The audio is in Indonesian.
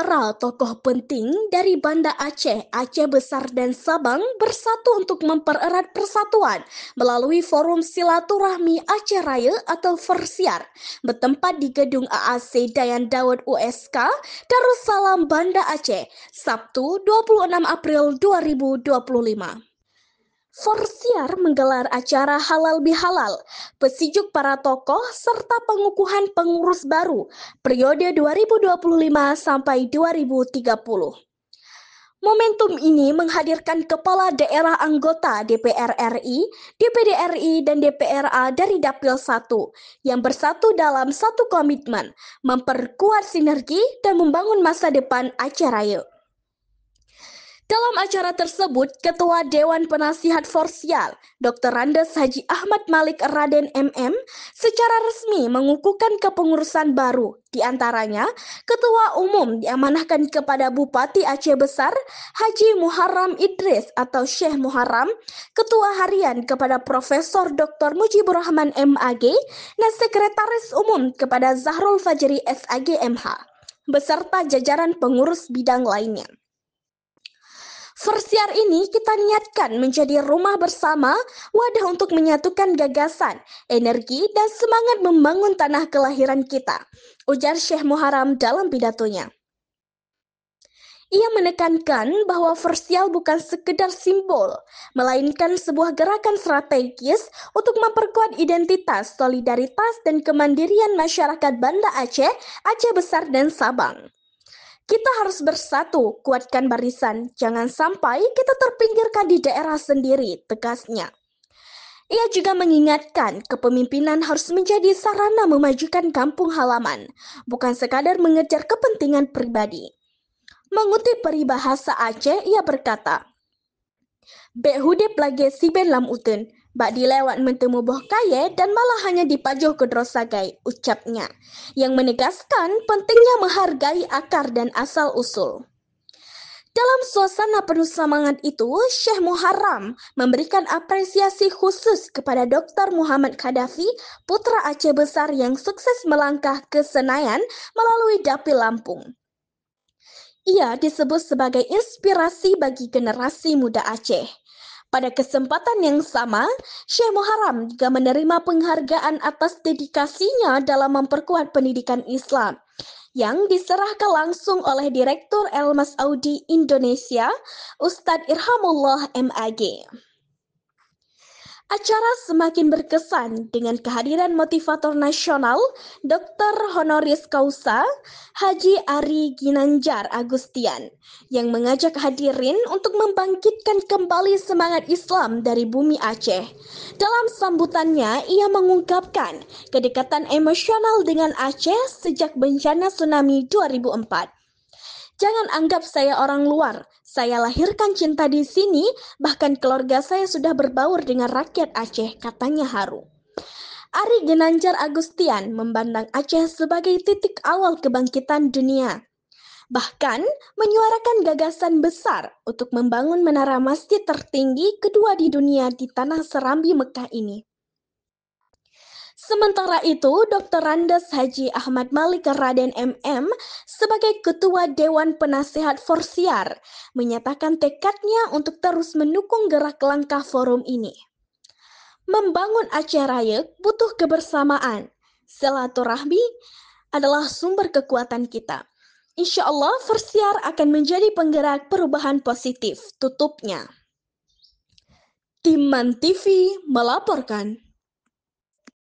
Para tokoh penting dari Banda Aceh, Aceh Besar dan Sabang bersatu untuk mempererat persatuan melalui Forum Silaturahmi Aceh Raya atau Forsiar bertempat di Gedung AAC Dayan Daud USK, Darussalam, Banda Aceh, Sabtu 26 April 2025. Forsiar menggelar acara Halal Bihalal, pesijuk para tokoh serta pengukuhan pengurus baru periode 2025 sampai 2030. Momentum ini menghadirkan kepala daerah anggota DPR RI, DPD RI, dan DPRA dari Dapil 1 yang bersatu dalam satu komitmen memperkuat sinergi dan membangun masa depan Aceh Raya. Dalam acara tersebut, Ketua Dewan Penasihat Forsial, Dr. Randes Haji Ahmad Malik Raden MM, secara resmi mengukuhkan kepengurusan baru. Di antaranya, Ketua Umum diamanahkan kepada Bupati Aceh Besar, Haji Muharram Idris atau Syekh Muharram, Ketua Harian kepada Profesor Dr. Mujibur Rahman MAG, dan Sekretaris Umum kepada Zahrul Fajri SAG MH, beserta jajaran pengurus bidang lainnya. Forsiar ini kita niatkan menjadi rumah bersama, wadah untuk menyatukan gagasan, energi, dan semangat membangun tanah kelahiran kita, ujar Syekh Muharram dalam pidatonya. Ia menekankan bahwa Forsial bukan sekedar simbol, melainkan sebuah gerakan strategis untuk memperkuat identitas, solidaritas, dan kemandirian masyarakat Banda Aceh, Aceh Besar, dan Sabang. Kita harus bersatu, kuatkan barisan, jangan sampai kita terpinggirkan di daerah sendiri, tegasnya. Ia juga mengingatkan kepemimpinan harus menjadi sarana memajukan kampung halaman, bukan sekadar mengejar kepentingan pribadi. Mengutip peribahasa Aceh, ia berkata, "Bek hudip lagi si ben lam uten, bak dilewat mentemu boh kaya dan malah hanya dipajuh ke drosagai," ucapnya, yang menegaskan pentingnya menghargai akar dan asal-usul. Dalam suasana penuh semangat itu, Syekh Muharram memberikan apresiasi khusus kepada Dr. Muhammad Khadafi, putra Aceh Besar yang sukses melangkah ke Senayan melalui Dapil Lampung. Ia disebut sebagai inspirasi bagi generasi muda Aceh. Pada kesempatan yang sama, Syekh Muharram juga menerima penghargaan atas dedikasinya dalam memperkuat pendidikan Islam yang diserahkan langsung oleh Direktur Elmas Audi Indonesia, Ustadz Irhamullah MAG. Acara semakin berkesan dengan kehadiran motivator nasional Dr. Honoris Causa Haji Ari Ginanjar Agustian yang mengajak hadirin untuk membangkitkan kembali semangat Islam dari bumi Aceh. Dalam sambutannya, ia mengungkapkan kedekatan emosional dengan Aceh sejak bencana tsunami 2004. "Jangan anggap saya orang luar. Saya lahirkan cinta di sini, bahkan keluarga saya sudah berbaur dengan rakyat Aceh," katanya haru. Ari Ginanjar Agustian memandang Aceh sebagai titik awal kebangkitan dunia. Bahkan menyuarakan gagasan besar untuk membangun menara masjid tertinggi kedua di dunia di tanah Serambi Mekah ini. Sementara itu, Dr. Randes Haji Ahmad Malik Raden MM sebagai Ketua Dewan Penasehat Forsiar menyatakan tekadnya untuk terus mendukung gerak langkah forum ini. Membangun Aceh Raya butuh kebersamaan. Silaturahmi adalah sumber kekuatan kita. Insya Allah Forsiar akan menjadi penggerak perubahan positif, tutupnya. Tim MAN TV melaporkan.